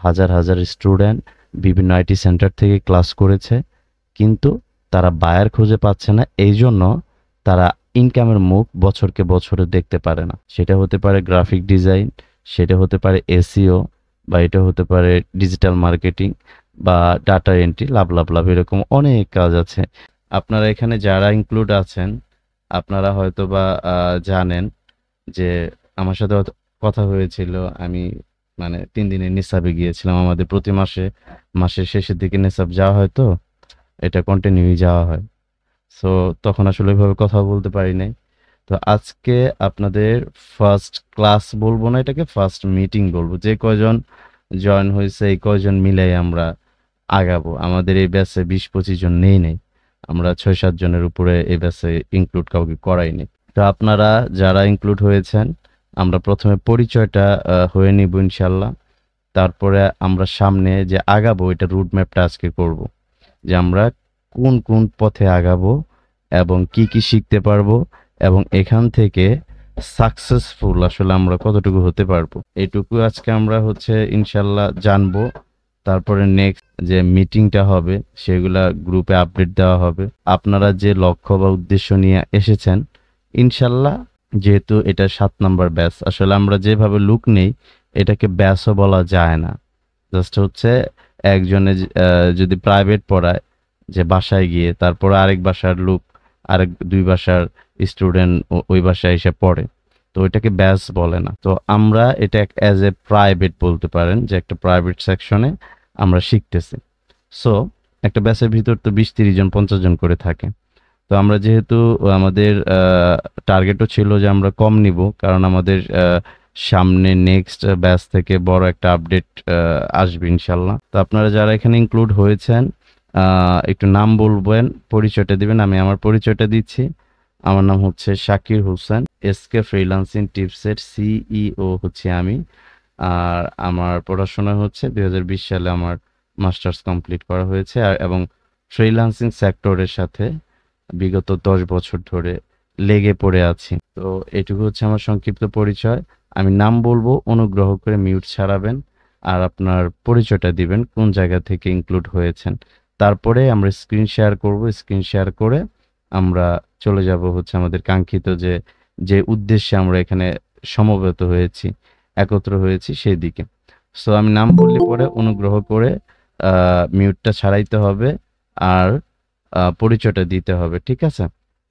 হাজার হাজার স্টুডেন্ট বিভিন্ন আইটি সেন্টার থেকে ক্লাস করেছে, কিন্তু তারা বায়ার খুঁজে পাচ্ছে না। এই জন্য তারা ইনকামের মুখ বছরকে বছরে দেখতে পারে না। সেটা হতে পারে গ্রাফিক ডিজাইন, সেটা হতে পারে এসইও, বা এটা হতে পারে ডিজিটাল মার্কেটিং বা ডাটা এন্ট্রি, লাভ লাভ লাভ, এরকম অনেক কাজ আছে। আপনারা এখানে যারা ইনক্লুড আছেন, আপনারা হয়তো বা জানেন যে আমার সাথে হয়তো কথা হয়েছিল। আমি মানে 3 দিনের নিসাবে গিয়েছিলাম। আমাদের প্রতি মাসের শেষের দিকে নিসাব যাওয়া হয়, তো এটা কন্টিনিউ যাওয়া হয়। সো তখন আসলে ওইভাবে কথা বলতে পারি নাই। তো আজকে আপনাদের ফার্স্ট ক্লাস বলবো না, এটাকে ফার্স্ট মিটিং বলবো। যে কয়জন জয়েন হয়েছে এই কয়জন মিলাই আমরা আগাবো। আমাদের এই ব্যাচে 20-25 জন নেই। আমরা 6-7 জনের উপরে এই ব্যাচে ইনক্লুড কাউকে করাইনি। তো আপনারা যারা ইনক্লুড হয়েছেন, আমরা প্রথমে পরিচয়টা হয়ে নিব ইনশাল্লাহ। তারপরে আমরা সামনে যে আগাবো এটা রুট ম্যাপটা আজকে করব, যে আমরা কোন কোন পথে আগাবো এবং কি কি শিখতে পারবো, এবং এখান থেকে সাকসেসফুল আসলে আমরা কতটুকু হতে পারবো, এইটুকু আজকে আমরা ইনশাল্লাহ জানবো। তারপরে নেক্সট যে মিটিংটা হবে সেগুলা গ্রুপে আপডেট দেওয়া হবে। আপনারা যে লক্ষ্য বা উদ্দেশ্য নিয়ে এসেছেন, ইনশাল্লাহ, যেহেতু এটা 7 নাম্বার ব্যাচ, আসলে আমরা যেভাবে লুক নেই এটাকে ব্যাচও বলা যায় না। জাস্ট একজনে যদি প্রাইভেট পড়ায়, যে বাসায় গিয়ে তারপর আরেক বাসার লোক, আরেক 2 বাসার স্টুডেন্ট ওই বাসায় এসে পড়ে, তো ওইটাকে ব্যাচ বলে না। তো আমরা এটা অ্যাজ এ প্রাইভেট বলতে পারেন, যে একটা প্রাইভেট সেকশনে আমরা শিখতেছি। সো একটা ব্যাচের ভিতর তো 20-30 জন 50 জন করে থাকে। তো আমরা যেহেতু আমাদের টার্গেটও ছিল যে আমরা কম নিব, কারণ আমাদের সামনে নেক্সট ব্যাচ থেকে বড় একটা আপডেট আসবে ইনশাল্লাহ। তো আপনারা যারা এখানে ইনক্লুড হয়েছেন, একটু নাম বলবেন, পরিচয়টা দিবেন। আমি আমার পরিচয়টা দিচ্ছি। আমার নাম শাকির হোসেন, এসকে ফ্রিল্যান্সিং টিপসের সিইও আমি। আর আমার পড়াশোনা 2020 সালে আমার মাস্টার্স কমপ্লিট করা হয়েছে, এবং ফ্রিল্যান্সিং সেক্টরের সাথে বিগত 10 বছর ধরে লেগে পড়ে আছি। তো এটুকু আমার সংক্ষিপ্ত পরিচয়। আমি নাম বলবো, অনুগ্রহ করে মিউট ছাড়াবেন, আর আপনার পরিচয়টা দিবেন, কোন জায়গা থেকে ইনক্লুড হয়েছেন। তারপরে আমরা স্ক্রিন শেয়ার করব। স্ক্রিন শেয়ার করে আমরা চলে যাব আমাদের কাঙ্ক্ষিত যে উদ্দেশ্যে আমরা এখানে সমবেত হয়েছি, একত্র হয়েছি, সেই দিকে। সো আমি নাম বললে পরে অনুগ্রহ করে মিউটটা ছাড়াইতে হবে, আর পরিচয়টা দিতে হবে, ঠিক আছে?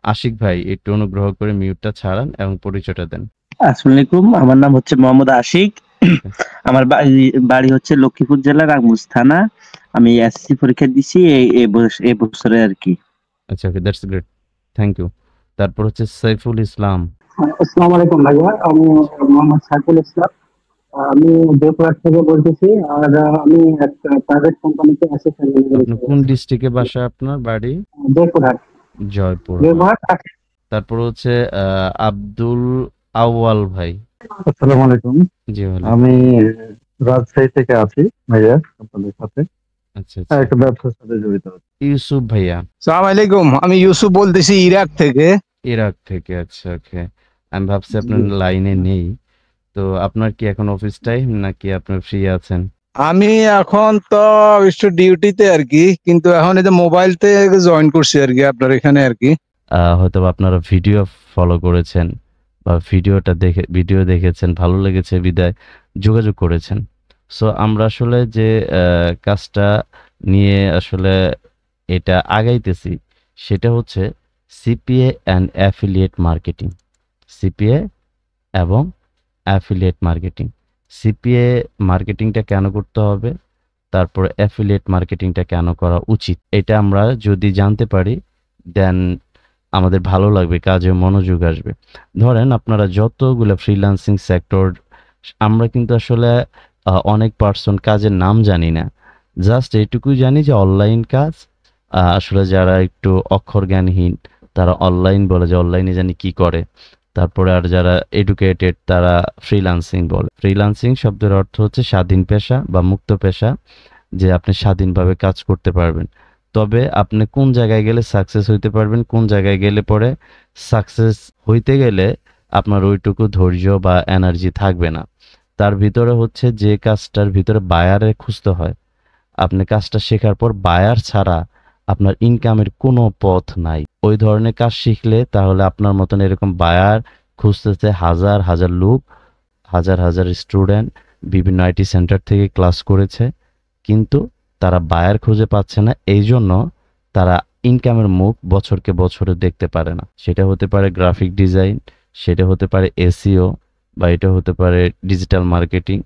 আশিক ভাই, একটু অনুগ্রহ করে মিউটটা ছাড়ান এবং পরিচয়টা দেন। আসসালামু আলাইকুম, আমার নাম মোহাম্মদ আশিক। আমার বাড়ি লক্ষ্মীপুর জেলার রাঙ্গুজ থানা। আমি এসএসসি পরীক্ষা দিছি এই বছরে আর কি। আচ্ছা, ওকে, দ্যাটস গ্রেট, থ্যাংক ইউ। তারপর সাইফুল ইসলাম। আসসালামু আলাইকুম ভাইয়া, আমি মোহাম্মদ সাইফুল ইসলাম। আমি জয়পুরহাট থেকে বলতেছি। আর আমি একটা প্রাইভেট কোম্পানিতে অ্যাসিস্ট্যান্ট ম্যানেজার। কোন ডিস্ট্রিক্টে বাসা আপনার? বাড়ি জয়পুরহাট। জয়পুরহাট। তারপর আব্দুল আউয়াল ভাই। আসসালামু আলাইকুম। জি, আমি রাজশাহী থেকে আছি ভাইয়া, আপনাদের সাথে। আচ্ছা, একটা ব্যবসার সাথে জড়িত আছি। ইউসুফ ভাইয়া। আসসালামু আলাইকুম, আমি ইউসুফ বলতেছি ইরাক থেকে। আচ্ছা, ওকে। আমি ভাবছি আপনার লাইনে নেই। তো আপনার কি এখন অফিস টাইম নাকি আপনি ফ্রি আছেন? আমি এখন তো একটু ডিউটিতে আর কি, কিন্তু এখন এই যে মোবাইল থেকে জয়েন করছি আর কি আপনার এখানে আর কি। হয়তো আপনারা ভিডিও ফলো করেছেন বা ভিডিও দেখেছেন, ভালো লেগেছে বিদায় যোগাযোগ করেছেন। সো আমরা আসলে যে কাজটা নিয়ে আসলে এটা আগাইতেছি, সেটা CPA and affiliate marketing. CPA এবং অ্যাফিলিয়েট মার্কেটিং। সিপিএ মার্কেটিংটা কেন করতে হবে, তারপর অ্যাফিলিয়েট মার্কেটিংটা কেন করা উচিত, এটা আমরা যদি জানতে পারি, দেন আমাদের ভালো লাগবে, কাজে মনোযোগ আসবে। ধরেন আপনারা যতগুলো ফ্রিল্যান্সিং সেক্টর, আমরা কিন্তু আসলে অনেক পার্সন কাজের নাম জানি না, জাস্ট এইটুকুই জানি যে অনলাইন কাজ। আসলে যারা একটু অক্ষর জ্ঞানহীন তারা অনলাইন বলে, যে অনলাইনে জানি কি করে। তারপরে আর যারা এডুকেটেড তারা ফ্রিল্যান্সিং বলে। ফ্রিল্যান্সিং শব্দের অর্থ স্বাধীন পেশা বা মুক্ত পেশা, যে আপনি স্বাধীনভাবে কাজ করতে পারবেন। তবে আপনি কোন জায়গায় গেলে সাকসেস হইতে পারবেন, কোন জায়গায় গেলে পরে সাকসেস হইতে গেলে আপনার ওইটুকু ধৈর্য বা এনার্জি থাকবে না। তার ভিতরে হচ্ছে যে কাজটার ভিতরে বায়ারে খুঁজতে হয়, আপনি কাজটা শেখার পর বায়ার ছাড়া আপনার ইনকামের কোনো পথ নাই। ওই ধরনের কাজ শিখলে তাহলে আপনার মতন এরকম বায়ার খুঁজতেছে হাজার হাজার লোক, হাজার হাজার স্টুডেন্ট বিভিন্ন আইটি সেন্টার থেকে ক্লাস করেছে, কিন্তু তারা বায়ার খুঁজে পাচ্ছে না। এই জন্য তারা ইনকামের মুখ বছরকে বছরে দেখতে পারে না। সেটা হতে পারে গ্রাফিক ডিজাইন, সেটা হতে পারে এসইও, বা এটা হতে পারে ডিজিটাল মার্কেটিং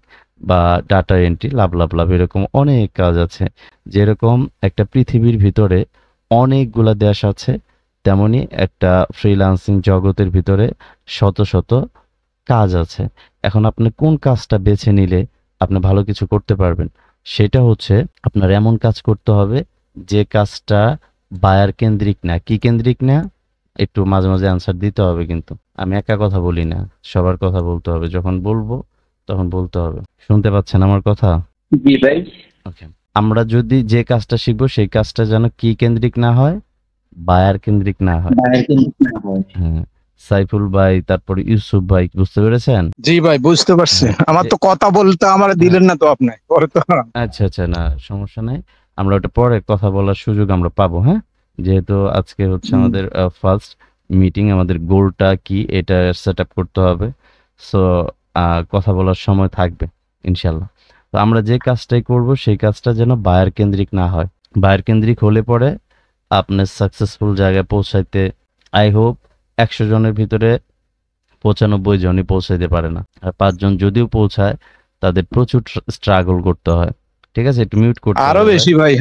বা ডাটা এন্ট্রি, লাভ লাভ লাভ, এরকম অনেক কাজ আছে। যেরকম একটা পৃথিবীর ভিতরে অনেকগুলা দেশ আছে, তেমনি একটা ফ্রিল্যান্সিং জগতের ভিতরে শত শত কাজ আছে। এখন আপনি কোন কাজটা বেছে নিলে আপনি ভালো কিছু করতে পারবেন, সেটা হচ্ছে আপনার এমন কাজ করতে হবে যে কাজটা বায়ার কেন্দ্রিক না। কি কেন্দ্রিক না? একটু মাঝে মাঝে অ্যান্সার দিতে হবে, কিন্তু আমি একা কথা বলি না, সবার কথা বলতে হবে। যখন বলবো তখন বলতে হবে। শুনতে পাচ্ছেন আমার কথা? জি ভাই। ওকে, আমরা যদি যে কাজটা শিখবো সেই কাজটা যেন কি কেন্দ্রিক না হয়, বায়ার কেন্দ্রিক না হয়। হ্যাঁ, সাইফুল ভাই, তারপর ইউসুফ ভাই, বুঝতে পেরেছেন? জি ভাই, বুঝতে পারছি। আমার তো কথা বলতে আমার দিলেন না তো আপনি পরে তো। আচ্ছা আচ্ছা, না সমস্যা নাই, আমরা ওটা পরে কথা বলার সুযোগ আমরা পাবো। হ্যাঁ, যেহেতু আজকে হচ্ছে আমাদের ফার্স্ট মিটিং, আমাদের গোলটা কি এটা সেট আপ করতে হবে। সো কথা বলার সময় থাকবে ইনশাল্লাহ। তো আমরা যে কাজটাই করব সেই কাজটা যেন বায়ার কেন্দ্রিক না হয়। বায়ার কেন্দ্রিক হলে পরে আপনি সাকসেসফুল জায়গায় পৌঁছাইতে, আই হোপ 100 জনের ভিতরে 95 জনই পৌঁছাইতে পারে না, আর 5 জন যদিও পৌঁছায় তাদের প্রচুর স্ট্রাগল করতে হয়। ঠিক আছে, একটু মিউট করতে আরো হবে বেশি ভাই,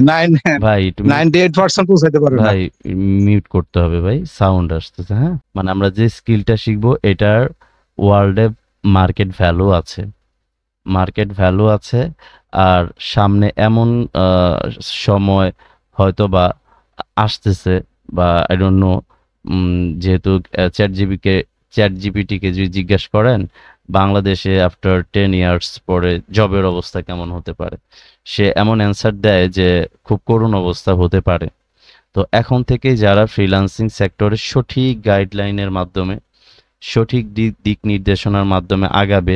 ভাই, একটু 98% পৌঁছাইতে পারবে না। ভাই মিউট করতে হবে ভাই, সাউন্ড আসতেছে। হ্যাঁ, মানে আমরা যে স্কিলটা শিখবো এটার ওয়ার্ল্ডে মার্কেট ভ্যালু আছে, মার্কেট ভ্যালু আছে। আর সামনে এমন সময় হয়তো বা আসতেছে, বা আই ডোন্ট নো, যেহেতু চ্যাট জিপিটিকে যদি জিজ্ঞেস করেন বাংলাদেশে আফটার 10 ইয়ার্স পরে জবের অবস্থা কেমন হতে পারে, সে এমন অ্যান্সার দেয় যে খুব করুণ অবস্থা হতে পারে। তো এখন থেকেই যারা ফ্রিল্যান্সিং সেক্টরে সঠিক গাইডলাইনের মাধ্যমে, সঠিক দিক নির্দেশনার মাধ্যমে আগাবে,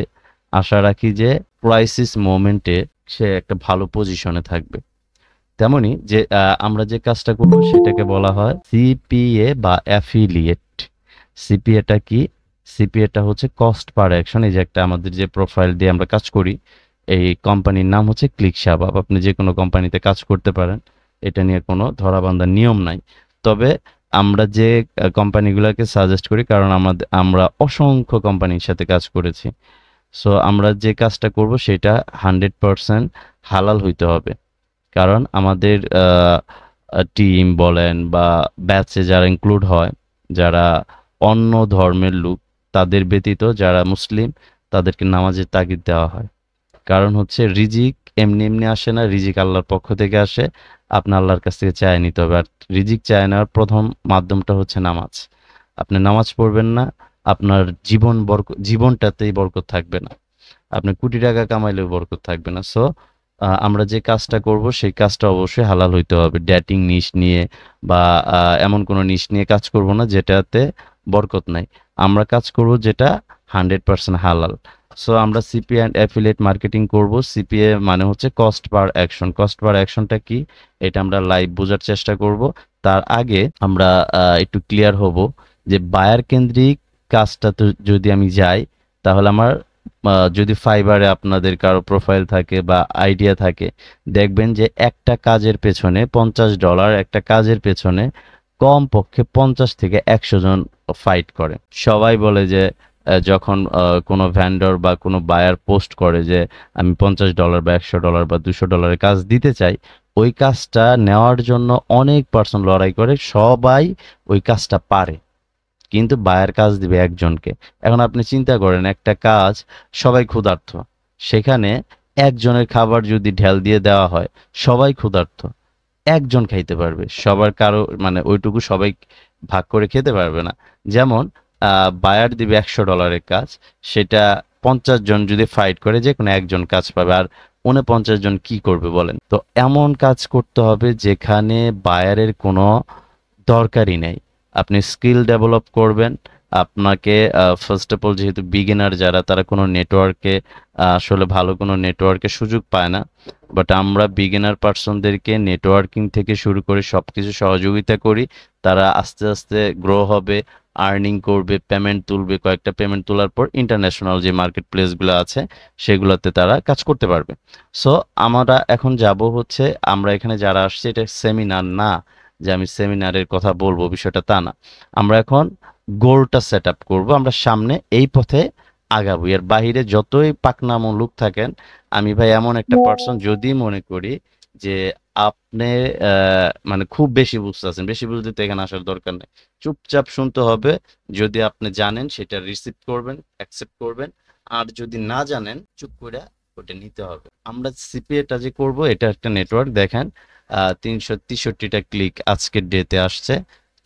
আশা রাখি যে ক্রাইসিস মোমেন্টে সে একটা ভালো পজিশনে থাকবে। তেমনি যে আমরা যে কাজটা করব সেটাকে বলা হয় সিপিএ বা অ্যাফিলিয়েট। সিপিএটা কি? সিপিএটা হচ্ছে কস্ট পার অ্যাকশন। এই যে একটা আমাদের যে প্রোফাইল দিয়ে আমরা কাজ করি, এই কোম্পানির নাম হচ্ছে ক্লিকশাবাব। আপনি যে কোনো কোম্পানিতে কাজ করতে পারেন, এটা নিয়ে কোনো ধরাবাঁধা নিয়ম নাই। তবে আমরা যে কোম্পানিগুলোকে সাজেস্ট করি, কারণ আমরা অসংখ্য কোম্পানির সাথে কাজ করেছি, সো আমরা যে কাজটা করব সেটা 100% হালাল হইতে হবে। কারণ আমাদের টিম বলেন বা ব্যাচে যারা ইনক্লুড হয়, যারা অন্য ধর্মের লোক, তাদের ব্যতীত যারা মুসলিম তাদেরকে নামাজের তাগিদ দেওয়া হয়। কারণ হচ্ছে রিজিক এমনি এমনি আসে না, রিজিক আল্লাহর পক্ষ থেকে আসে, আপনি আল্লাহর কাছ থেকে চায় নিতে হবে। আর রিজিক চায় নেওয়ার প্রথম মাধ্যমটা হচ্ছে নামাজ। আপনি নামাজ পড়বেন না, আপনার জীবনটাতেই বরকত থাকবে না, আপনি কোটি টাকা কামাইলেও বরকত থাকবে না। সো আমরা যে কাজটা করব সেই কাজটা অবশ্যই হালাল হইতে হবে। ডেটিং নিশ নিয়ে বা এমন কোনো নিশ নিয়ে কাজ করব না যেটাতে বরকত নাই। আমরা কাজ করব যেটা 100% হালাল। সো আমরা সিপিএ অ্যান্ড অ্যাফিলিয়েট মার্কেটিং করব। সিপিএ মানে হচ্ছে cost per action. Cost per অ্যাকশনটা কি এটা আমরা লাইভ বোঝার চেষ্টা করব। তার আগে আমরা একটু ক্লিয়ার হব যে বায়ার কেন্দ্রিক কাজটা তো যদি আমি যাই, তাহলে আমার যদি ফাইবারে আপনাদের কারো প্রোফাইল থাকে বা আইডিয়া থাকে, দেখবেন যে একটা কাজের পেছনে $50, একটা কাজের পেছনে কমপক্ষে 50 থেকে 100 জন ফাইট করে। সবাই বলে যে যখন কোনো ভ্যান্ডর বা কোনো বায়ার পোস্ট করে যে আমি $50 বা $100 বা $200 কাজ দিতে চাই, ওই কাজটা নেওয়ার জন্য অনেক পার্সন লড়াই করে, সবাই ওই কাজটা পারে, কিন্তু বায়ার কাজ দিবে একজনকে। এখন আপনি চিন্তা করেন, একটা কাজ সবাই ক্ষুধার্ত, সেখানে একজনের খাবার যদি ঢেল দিয়ে দেওয়া হয়, সবাই ক্ষুধার্ত, একজন খাইতে পারবে, সবার কারো মানে ওইটুকু সবাই ভাগ করে খেতে পারবে না। যেমন বায়ার দিবে $100 কাজ, সেটা 50 জন যদি ফাইট করে, যে কোনো একজন কাজ পাবে, আর 49 জন কি করবে বলেন? তো এমন কাজ করতে হবে যেখানে বায়ারের কোনো দরকারই নেই। আপনি স্কিল ডেভেলপ করবেন, আপনাকে ফার্স্ট অফ অল যেহেতু বিগিনার যারা তারা কোনো নেটওয়ার্কে আসলে ভালো কোনো নেটওয়ার্কের সুযোগ পায় না, বাট আমরা বিগিনার পার্সনদেরকে নেটওয়ার্কিং থেকে শুরু করে সবকিছু সহযোগিতা করি। তারা আস্তে আস্তে গ্রো হবে, আর্নিং করবে, পেমেন্ট তুলবে, কয়েকটা পেমেন্ট তোলার পর ইন্টারন্যাশনাল যে মার্কেট প্লেসগুলো আছে সেগুলোতে তারা কাজ করতে পারবে। সো আমরা এখন যাব হচ্ছে, আমরা এখানে যারা আসছে এটা সেমিনার না যে আমি সেমিনারের কথা বলবো, বিষয়টা তা না। আমরা এখন গোলটা সেট আপ করবো, আমরা সামনে এই পথে আগাবো। এর বাহিরে যতই পাকনামো লোক থাকেন, আমি ভাই এমন একটা পার্সন যদি মনে করি যে আপনি মানে খুব বেশি বুঝতেছেন, বেশি বুঝতে তো এখানে আসার দরকার নেই, চুপচাপ শুনতে হবে। যদি আপনি জানেন সেটা রিসিভ করবেন, অ্যাকসেপ্ট করবেন, আর যদি না জানেন চুপ করে ওটা নিতে হবে। আমরা সিপিএটা যে করব, এটা একটা নেটওয়ার্ক দেখেন, 363টা ক্লিক আজকের ডেতে আসছে,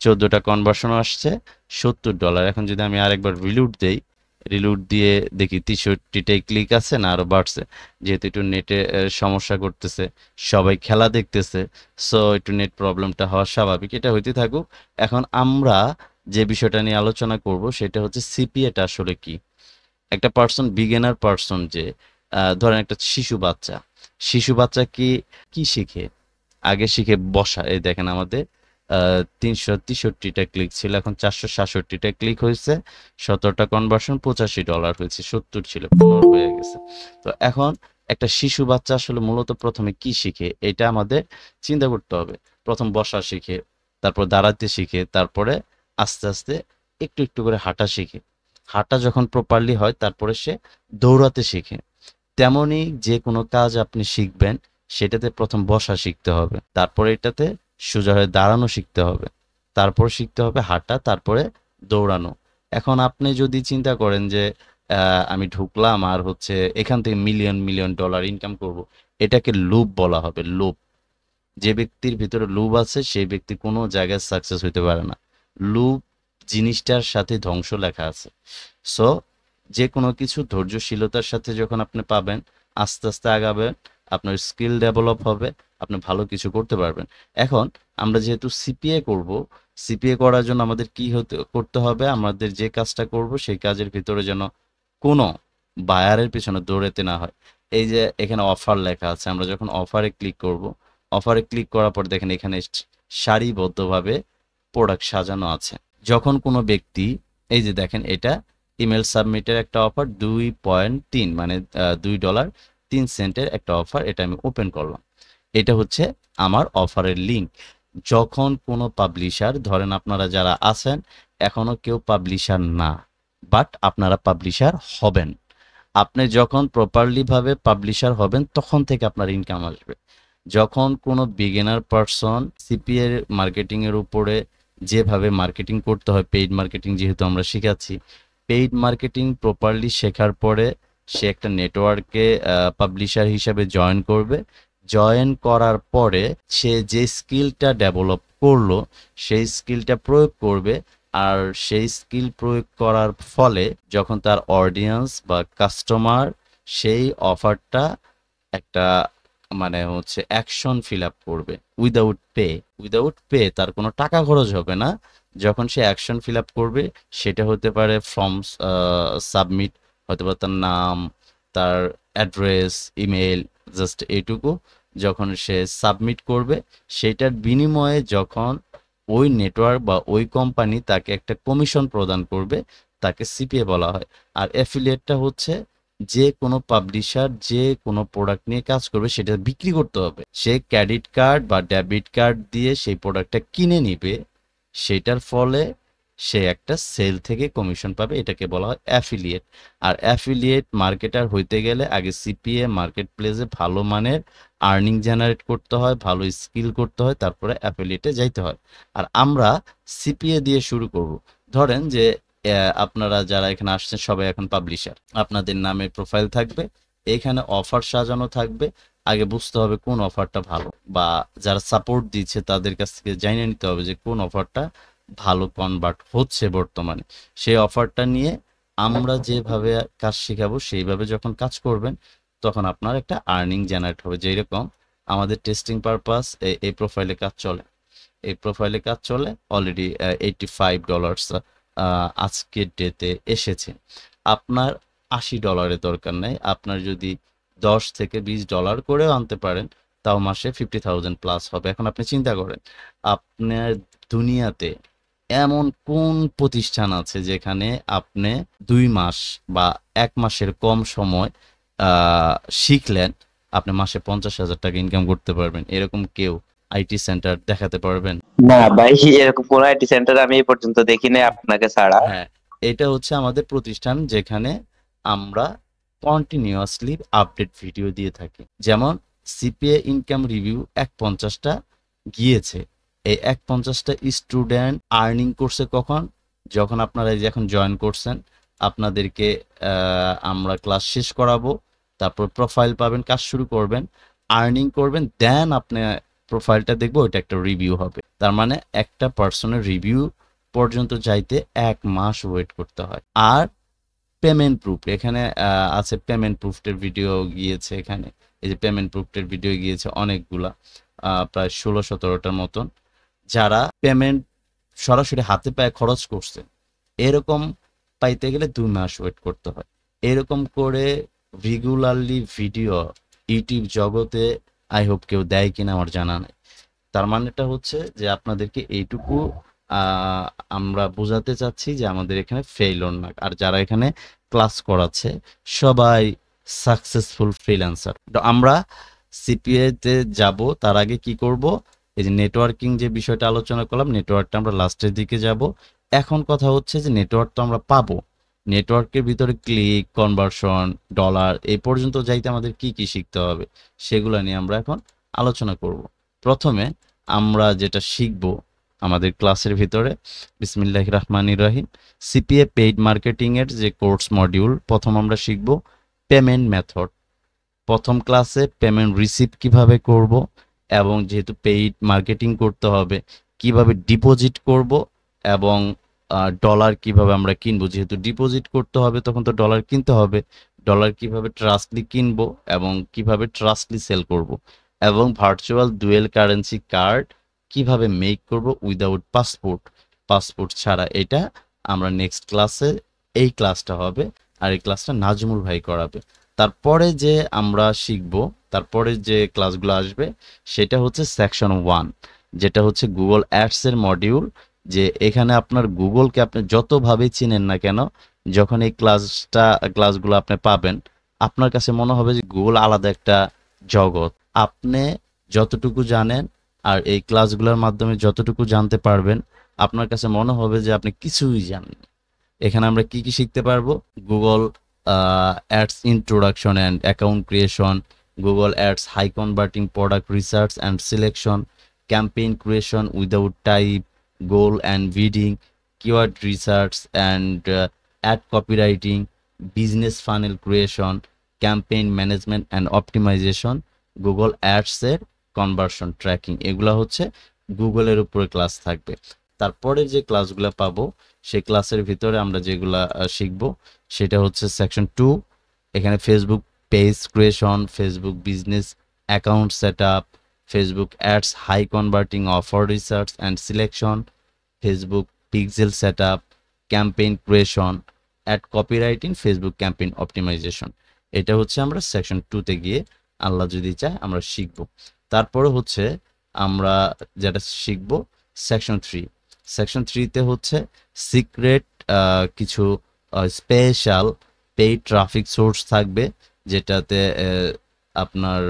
14টা কনভার্সন আসছে, $70। এখন যদি আমি আরেকবার রিলোড দেই, রিলোড দিয়ে দেখি 63টাই ক্লিক আছে না আরো বাড়ছে, যেহেতু একটু নেটে সমস্যা করতেছে, সবাই খেলা দেখতেছে, সো একটু নেট প্রবলেমটা হওয়া স্বাভাবিক, এটা হইতে থাকুক। এখন আমরা যে বিষয়টা নিয়ে আলোচনা করব সেটা হচ্ছে সিপিএটা আসলে কি। একটা পার্সন, বিগিনার পার্সন, যে ধরেন একটা শিশু বাচ্চা কি শিখে, আগে শিখে বসা। এই দেখেন আমাদের 363টা ক্লিক ছিল, এখন 467টা ক্লিক হয়েছে, 17টা কনভার্সন, $85 হয়েছে, 70 ছিল 15 হয়ে গেছে। তো এখন একটা শিশু বাচ্চা আসলে মূলত প্রথমে কি শিখে এটা আমাদের চিন্তা করতে হবে। প্রথম বসা শিখে, তারপর দাঁড়াতে শিখে, তারপরে আস্তে আস্তে একটু একটু করে হাঁটা শিখে। হাঁটা যখন প্রপারলি হয় তারপরে সে দৌড়াতে শিখে। তেমনি যে কোনো কাজ আপনি শিখবেন সেটাতে প্রথম বসা শিখতে হবে, তারপরে এটাতে সোজা হয়ে দাঁড়ানো শিখতে হবে, তারপর শিখতে হবে হাঁটা, তারপরে দৌড়ানো। এখন আপনি যদি চিন্তা করেন যে আমি ঢুকলাম আর হচ্ছে এখান থেকে মিলিয়ন মিলিয়ন ডলার ইনকাম করব, এটাকে লোভ বলা হবে, লোভ। যে ব্যক্তির ভিতরে লোভ আছে সেই ব্যক্তি কোনো জায়গায় সাকসেস হইতে পারে না। লোভ জিনিসটার সাথে ধ্বংস লেখা আছে। সো যে কোনো কিছু ধৈর্যশীলতার সাথে যখন আপনি পাবেন, আস্তে আস্তে আগাবেন, আপনার স্কিল ডেভেলপ হবে, আপনি ভালো কিছু করতে পারবেন। এখন আমরা যেহেতু সিপিএ করব, সিপিএ করার জন্য আমাদের কি করতে হবে, আমাদের যে কাজটা করব সেই কাজের ভিতরে যেন কোনো বায়ারের পিছনে দৌড়াতে না হয়। এই যে এখানে অফার লেখা আছে, আমরা যখন অফারে ক্লিক করব, অফারে ক্লিক করার পর দেখেন এখানে সারিবদ্ধভাবে প্রোডাক্ট সাজানো আছে। যখন কোনো ব্যক্তি, এই যে দেখেন এটা ইমেল সাবমিটের একটা অফার, 2.3 মানে $2.03 একটা অফার, এটা আমি ওপেন করলাম। এটা হচ্ছে আমার অফারের লিঙ্ক। যখন কোনো পাবলিশার, ধরেন আপনারা যারা আছেন এখনো কেউ পাবলিশার না, বাট আপনারা পাবলিশার হবেন। আপনি যখন প্রপারলি ভাবে পাবলিশার হবেন তখন থেকে আপনার ইনকাম আসবে। যখন কোনো বিগিনার পারসন সিপিএ মার্কেটিং এর উপরে যেভাবে মার্কেটিং করতে হয়, পেইড মার্কেটিং যেহেতু আমরা শিখাচ্ছি, পেইড মার্কেটিং প্রপারলি শেখার পরে সে একটা নেটওয়ার্কে পাবলিশার হিসাবে জয়েন করবে। জয়েন করার পরে সে যে স্কিলটা ডেভেলপ করলো সেই স্কিলটা প্রয়োগ করবে, আর সেই স্কিল প্রয়োগ করার ফলে যখন তার অডিয়েন্স বা কাস্টমার সেই অফারটা একটা মানে হচ্ছে অ্যাকশন ফিল আপ করবে উইদাউট পে, তার কোনো টাকা খরচ হবে না। যখন সে অ্যাকশন ফিল আপ করবে, সেটা হতে পারে ফর্ম সাবমিট, হতে পারে তার নাম, তার অ্যাড্রেস, ইমেল, জাস্ট এইটুকু। যখন সে সাবমিট করবে, সেটার বিনিময়ে যখন ওই নেটওয়ার্ক বা ওই কোম্পানি তাকে একটা কমিশন প্রদান করবে, তাকে সিপিএ বলা হয়। আর অ্যাফিলিয়েটটা হচ্ছে যে কোনো পাবলিশার যে কোনো প্রোডাক্ট নিয়ে কাজ করবে সেটা বিক্রি করতে হবে। সে ক্রেডিট কার্ড বা ডেবিট কার্ড দিয়ে সেই প্রোডাক্টটা কিনে নিবে, সেটার ফলে সে একটা সেল থেকে কমিশন পাবে, এটাকে বলা হয় অ্যাফিলিয়েট। আর অ্যাফিলিয়েট মার্কেটার হইতে গেলে আগে সিপিএ মার্কেট প্লেসে ভালো মানের আর্নিং জেনারেট করতে হয়, ভালো স্কিল করতে হয়, তারপরে অ্যাফিলিয়েটে যাইতে হয়। আর আমরা সিপিএ দিয়ে শুরু করব। ধরেন যে আপনারা যারা এখানে আসছেন সবাই এখন পাবলিশার, আপনাদের নামে প্রোফাইল থাকবে, এখানে অফার সাজানো থাকবে। আগে বুঝতে হবে কোন অফারটা ভালো, বা যারা সাপোর্ট দিচ্ছে তাদের কাছ থেকে জানিয়ে নিতে হবে যে কোন অফারটা ভালো কনভার্ট হচ্ছে বর্তমানে। সেই অফারটা নিয়ে আমরা যেভাবে কাজ শেখাবো সেইভাবে যখন কাজ করবেন, তখন আপনার একটা আর্নিং জেনারেট হবে। যেরকম আমাদের টেস্টিং পারপাস এই প্রোফাইলে কাজ চলে, অলরেডি $85 আজকের ডেতে এসেছে। আপনার $80 দরকার নাই, আপনার যদি $10 থেকে $20 করেও আনতে পারেন তাও মাসে 50,000 প্লাস হবে। এখন আপনি চিন্তা করেন, আপনার দুনিয়াতে এমন কোন প্রতিষ্ঠান আছে যেখানে আপনি 2 মাস বা 1 মাসের কম সময় শিখলেন, আপনি মাসে 50,000 টাকা ইনকাম করতে পারবেন? এরকম কেউ আইটি সেন্টার দেখাতে পারবেন? না ভাই, এরকম কোন আইটি সেন্টার আমি এই পর্যন্ত দেখি নাই আপনাকে ছাড়া। হ্যাঁ, এটা হচ্ছে আমাদের প্রতিষ্ঠান যেখানে আমরা কন্টিনিউয়াসলি আপডেট ভিডিও দিয়ে থাকি। যেমন সিপিএ ইনকাম রিভিউ 150টা গিয়েছে, এই 150টা স্টুডেন্ট আর্নিং করছে কখন? যখন আপনারা এই যে এখন জয়েন করছেন, আপনাদেরকে আমরা ক্লাস শেষ করাবো, তারপর প্রোফাইল পাবেন, কাজ শুরু করবেন, আর্নিং করবেন, দেন আপনি প্রোফাইলটা দেখবো, ওইটা একটা রিভিউ হবে। তার মানে একটা পার্সনের রিভিউ পর্যন্ত যাইতে 1 মাস ওয়েট করতে হয়। আর পেমেন্ট প্রুফ এখানে আছে, পেমেন্ট প্রুফের ভিডিও গিয়েছে এখানে, এই যে পেমেন্ট প্রুফের ভিডিও গিয়েছে অনেকগুলা, প্রায় 16-17টার মতন। যারা পেমেন্ট সরাসরি হাতে পায়ে খরচ করছে, এরকম পাইতে গেলে 2 মাস ওয়েট করতে হয়। এরকম করে রেগুলারলি ভিডিও ইউটিউব জগতে আই হোপ কেউ দেয় কিনা আমার জানা নাই। তার মানেটা হচ্ছে যে আপনাদেরকে এইটুকু আমরা বোঝাতে চাচ্ছি যে আমাদের এখানে ফেইলর না, আর যারা এখানে ক্লাস করাচ্ছে সবাই সাকসেসফুল ফ্রিল্যান্সার। তো আমরা সিপিএ তে যাব, তার আগে কি করব, এই যে নেটওয়ার্কিং যে বিষয়টা আলোচনা করলাম, নেটওয়ার্কটা আমরা লাস্টের দিকে যাব। এখন কথা হচ্ছে যে নেটওয়ার্ক তো আমরা পাবো, নেটওয়ার্কের ভিতরে ক্লিক, কনভার্সন, ডলার, এই পর্যন্ত যাইতে আমাদের কি কি শিখতে হবে সেগুলো নিয়ে আমরা এখন আলোচনা করব। প্রথমে আমরা যেটা শিখব আমাদের ক্লাসের ভিতরে, বিসমিল্লাহির রহমানির রহিম, সিপিএ পেইড মার্কেটিং এর যে কোর্স মডিউল, প্রথম আমরা শিখব পেমেন্ট মেথড। প্রথম ক্লাসে পেমেন্ট রিসিভ কিভাবে করব, এবং যেহেতু পেইড মার্কেটিং করতে হবে কিভাবে ডিপোজিট করব, এবং ডলার কিভাবে আমরা কিনবো, যেহেতু ডিপোজিট করতে হবে তখন তো ডলার কিনতে হবে, ডলার কিভাবে ট্রাস্টলি কিনবো এবং কিভাবে ট্রাস্টলি সেল করব, এবং ভার্চুয়াল ডুয়েল কারেন্সি কার্ড কিভাবে মেক করব উইদাউট পাসপোর্ট ছাড়া। এটা আমরা নেক্সট ক্লাসে, এই ক্লাসটা হবে, আর এই ক্লাসটা নাজমুল ভাই করাবে। তারপরে যে আমরা শিখব, তারপরে যে ক্লাসগুলো আসবে সেটা হচ্ছে সেকশন 1, যেটা হচ্ছে গুগল অ্যাডস এর মডিউল। যে এখানে আপনার গুগলকে আপনি যতভাবে চিনেন না কেন, যখন এই ক্লাসগুলো আপনি পাবেন, আপনার কাছে মনে হবে যে গুগল আলাদা একটা জগৎ। আপনি যতটুকু জানেন আর এই ক্লাসগুলোর মাধ্যমে যতটুকু জানতে পারবেন, আপনার কাছে মনে হবে যে আপনি কিছুই জানেন। এখানে আমরা কি কি শিখতে পারবো? Google ads introduction and account creation, Google ads high converting product research and selection, campaign creation without type, goal and bidding, keyword research and ad copywriting, business funnel creation, campaign management and optimization, Google Ads এর conversion tracking. এগুলা হচ্ছে গুগলের উপরে class থাকবে। তারপরে যে ক্লাসগুলো পাবো সেই ক্লাসের ভিতরে আমরা যেগুলা শিখব সেটা হচ্ছে সেকশন 2। এখানে Facebook page creation, Facebook business account setup, Facebook ads high converting offer research and selection, Facebook pixel setup, campaign creation, ad copywriting, Facebook campaign optimization। এটা হচ্ছে আমরা সেকশন 2 তে গিয়ে আল্লাহ যদি চায় আমরা শিখব। তারপরে হচ্ছে আমরা যেটা শিখব সেকশন 3। সেকশন 3 তে হচ্ছে সিক্রেট কিছু স্পেশাল পেইড ট্রাফিক সোর্স থাকবে, যেটাতে আপনার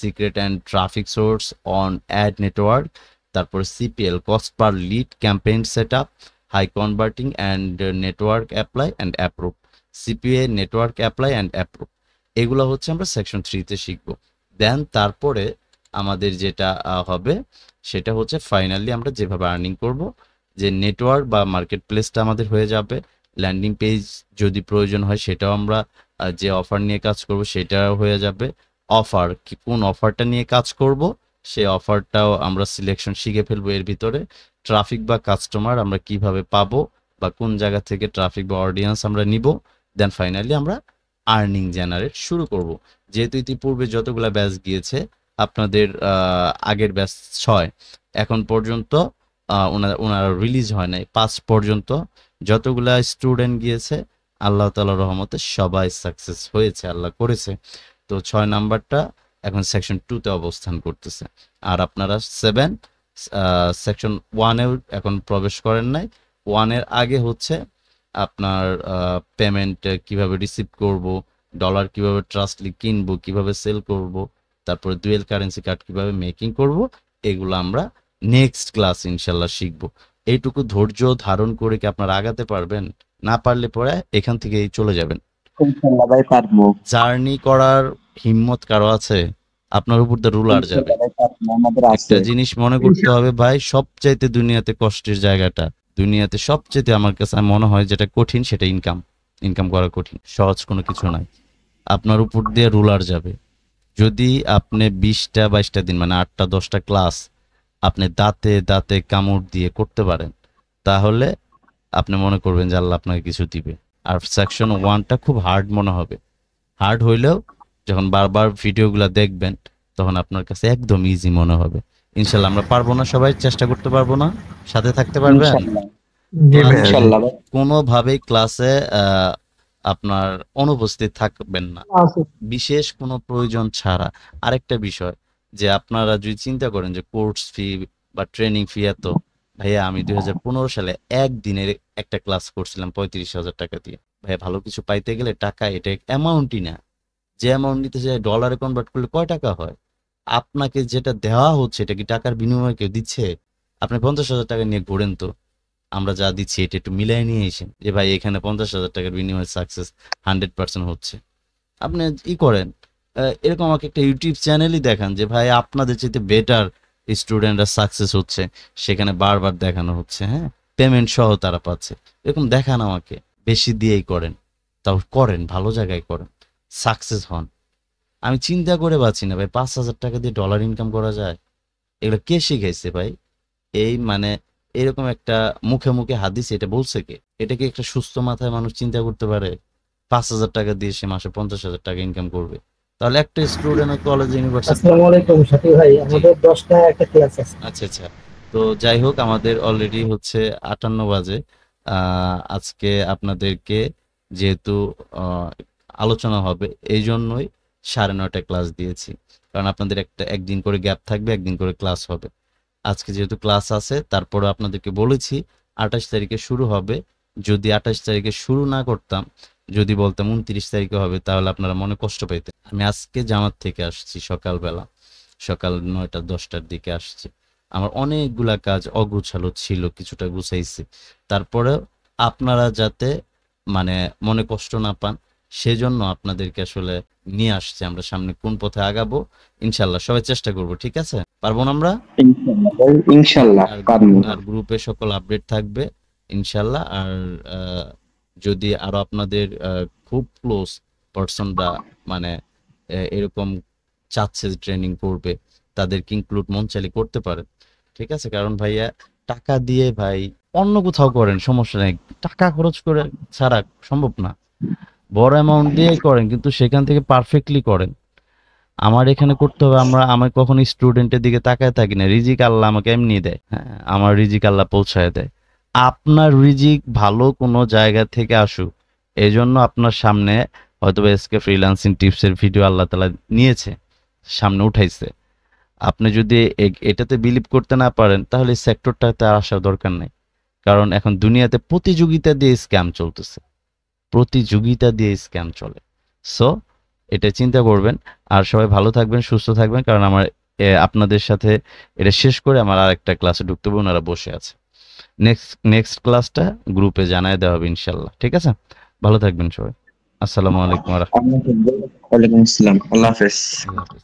secret and traffic source on ad network, তারপর CPL cost per lead campaign set up, high converting and network apply and approve, CPA network apply and approve. এগুলো হচ্ছে আমরা section 3-তে শিখব। দেন তারপরে আমাদের যেটা হবে সেটা হচ্ছে ফাইনালি আমরা যেভাবে আর্নিং করব, যে নেটওয়ার্ক বা মার্কেট প্লেসটা আমাদের হয়ে যাবে, ল্যান্ডিং পেজ যদি প্রয়োজন হয় সেটাও আমরা, যে অফার নিয়ে কাজ করব সেটাও হয়ে যাবে। অফার কোন অফারটা নিয়ে কাজ করব সেই অফারটাও আমরা সিলেকশন শিখে ফেলবো। এর ভিতরে ট্রাফিক বা কাস্টমার আমরা কিভাবে পাবো বা কোন জায়গা থেকে ট্রাফিক বা অডিয়েন্স আমরা নিব। দেন ফাইনালি আমরা আর্নিং জেনারেট শুরু করব। যেহেতু ইতিপূর্বে যতগুলা ব্যাচ গিয়েছে আপনাদের আগের ব্যাচ 6, এখন পর্যন্ত ওনারা রিলিজ হয় নাই, 5 পর্যন্ত যতগুলা স্টুডেন্ট গিয়েছে আল্লাহ তাআলার রহমতে সবাই সাকসেস হয়েছে, আল্লাহ করেছে। তো 6 নাম্বারটা এখন সেকশন 2 তে অবস্থান করতেছে। আর আপনারা 7 সেকশন 1 এও এখন প্রবেশ করেন নাই। 1 এর আগে হচ্ছে আপনার পেমেন্ট কিভাবে রিসিভ করব, ডলার কিভাবে ট্রাস্টলি কিনবো, কিভাবে সেল করব, তারপরে ডুয়েল কারেন্সি কার্ড কিভাবে মেকিং করব, এগুলো আমরা নেক্সট ক্লাস ইনশাল্লাহ শিখবো। এইটুকু ধৈর্য ধারণ করে কি আপনারা আগাতে পারবেন? না পারলে পরে এখান থেকেই চলে যাবেন। ইনশাআল্লাহ ভাই পারবো। জার্নি করার হিম্মত কারো আছে? আপনার উপর দিয়ে রুলার যাবে। ইনশাআল্লাহ ভাই পারবো, আমাদের একটা আছে। জিনিস মনে করতে হবে ভাই, সবচাইতে দুনিয়াতে কষ্টের জায়গাটা, দুনিয়াতে সবচাইতে আমার কাছে মনে হয় যেটা কঠিন সেটা ইনকাম করা কঠিন, সহজ কোনো কিছু নাই। আপনার উপর দিয়ে রুলার যাবে। যদি আপনি 20টা 22টা দিন মানে 8টা 10টা ক্লাস আপনি দাঁতে দাঁতে কামড় দিয়ে করতে পারেন, তাহলে আপনি মনে করবেন যে আল্লাহ আপনাকে কিছু দিবে। আর সেকশন 1টা খুব হার্ড মনে হবে। হার্ড হইলেও যখন বারবার ভিডিওগুলো দেখবেন তখন আপনার কাছে একদম ইজি মনে হবে। ইনশাল্লাহ আমরা পারবো না, সবাই চেষ্টা করতে পারবো না, সাথে থাকতে পারবেন? ইনশাআল্লাহ জি ভাইয়া, জি। ইনশাআল্লাহ ভাই। কোনোভাবেই ক্লাসে আপনার অনুপস্থিত থাকবেন না, আছে। বিশেষ কোনো প্রয়োজন ছাড়া। আরেকটা বিষয় যে আপনারা যদি চিন্তা করেন যে কোর্স ফি বা ট্রেনিং ফি এত, ভাইয়া আমি 2015 সালে একদিনের একটা ক্লাস করছিলাম 35,000 টাকা দিয়ে। ভাইয়া ভালো কিছু পাইতে গেলে টাকা এটা অ্যামাউন্টই না, যে অ্যামাউন্ট নিতে চাই ডলারে কনভার্ট করলে কয় টাকা হয়? আপনাকে যেটা দেওয়া হচ্ছে এটা কি টাকার বিনিময়ে কেউ দিচ্ছে? আপনি 50,000 টাকা নিয়ে ঘোরেন তো, আমরা যা দিচ্ছি এটা একটু মিলাই নিয়ে এসেন যে ভাই এখানে 50,000 টাকার বিনিময়ে সাকসেস 100% হচ্ছে। আপনি ই করেন, এরকম আমাকে একটা ইউটিউব চ্যানেলই দেখান যে ভাই আপনাদের চাইতে বেটার স্টুডেন্টরা সাকসেস হচ্ছে, সেখানে বারবার দেখানো হচ্ছে, হ্যাঁ পেমেন্ট সহ তারা পাচ্ছে, এরকম দেখান আমাকে। বেশি দিয়েই করেন, তাও করেন ভালো জায়গায় করেন, সাকসেস হন। আমি চিন্তা করে পাচ্ছি না ভাই 5,000 টাকা দিয়ে ডলার ইনকাম করা যায়। এগুলো কে শিখাইছে ভাই? এই মানে এরকম একটা মুখে মুখে হাদিস এটা বলছে কে? এটা কি একটা সুস্থ মাথায় মানুষ চিন্তা করতে পারে 5,000 টাকা দিয়ে সে মাসে 50,000 টাকা ইনকাম করবে? তাহলে একটা স্টুডেন্ট কলেজ ইউনিভার্সিটি। আসসালামু আলাইকুম সাথী ভাই, আমাদের 10টা একটা ক্লাস আছে। আচ্ছা আচ্ছা, তো যাই হোক আমাদের অলরেডি হচ্ছে 58 বাজে। আজকে আপনাদেরকে যেহেতু আলোচনা হবে এই জন্যই 9:30 ক্লাস দিয়েছি, কারণ আপনাদের একদিন করে গ্যাপ থাকবে, একদিন করে ক্লাস হবে। আজকে যেহেতু ক্লাস আছে তারপরে আপনাদেরকে বলেছি 28 তারিখে শুরু হবে। যদি 28 তারিখে শুরু না করতাম, যদি বলতাম 29 তারিখে হবে, তাহলে আপনারা মনে কষ্ট পেতেন। আমি আজকে জামাত থেকে আসছি সকালবেলা, সকাল 9টা 10টার দিকে আসছি। আমার অনেকগুলা কাজ অগুছালো ছিল, কিছুটা গুছাইছি। তারপরে আপনারা যাতে মানে মনে কষ্ট না পান সেজন্য আপনাদেরকে আসলে নিয়ে আসছি। আমরা সামনে কোন পথে আগাবো ইনশাল্লাহ সবাই চেষ্টা করব, ঠিক আছে? পারবো না আমরা? ইনশাআল্লাহ ভাই, ইনশাআল্লাহ আর পারবো। আর গ্রুপে সকল আপডেট থাকবে ইনশাল্লাহ। আর যদি আরো আপনাদের খুব ক্লোজ পার্সনরা মানে এরকম চাচ্ছে ট্রেনিং করবে, তাদেরকে ইনক্লুড মন চাইলে করতে পারেন, ঠিক আছে? কারণ ভাইয়া টাকা দিয়ে ভাই অন্য কোথাও করেন সমস্যা নেই, টাকা খরচ করে ছাড়া সম্ভব না। বড় অ্যামাউন্ট দিয়ে করেন কিন্তু সেখান থেকে পারফেক্টলি করেন। আমার এখানে করতে হবে, আমি কখনো স্টুডেন্টের দিকে তাকায় থাকি না। রিজিক আল্লাহ আমাকে এমনি দেয়, হ্যাঁ আমার রিজিক আল্লাহ পৌঁছায় দেয়। আপনার রিজিক ভালো কোনো জায়গা থেকে আসুক, এই জন্য আপনার সামনে হয়তো এসকে ফ্রিল্যান্সিং টিপসের ভিডিও আল্লাহ তাআলা নিয়েছে, সামনে উঠাইছে। আপনি যদি এটাতে বিলিভ করতে না পারেন তাহলে এই সেক্টরটাতে আর আসার দরকার নাই। কারণ এখন দুনিয়াতে প্রতিযোগিতা দিয়ে স্ক্যাম চলতেছে, প্রতিযোগিতা দিয়ে স্ক্যাম চলে। সো এটা চিন্তা করবেন। আর সবাই ভালো থাকবেন, সুস্থ থাকবেন, কারণ আমার আপনাদের সাথে এটা শেষ করে আমার আরেকটা ক্লাসে ঢুকতে হবে, ওনারা বসে আছে। নেক্সট ক্লাসটা গ্রুপে জানায় দেওয়া হবে ইনশাল্লাহ, ঠিক আছে? ভালো থাকবেন সবাই। আসসালামু আলাইকুম ওয়া রাহমাতুল্লাহ। ওয়ালাইকুম আসসালাম, আল্লাহ হাফেজ। আল্লাহ হাফেজ।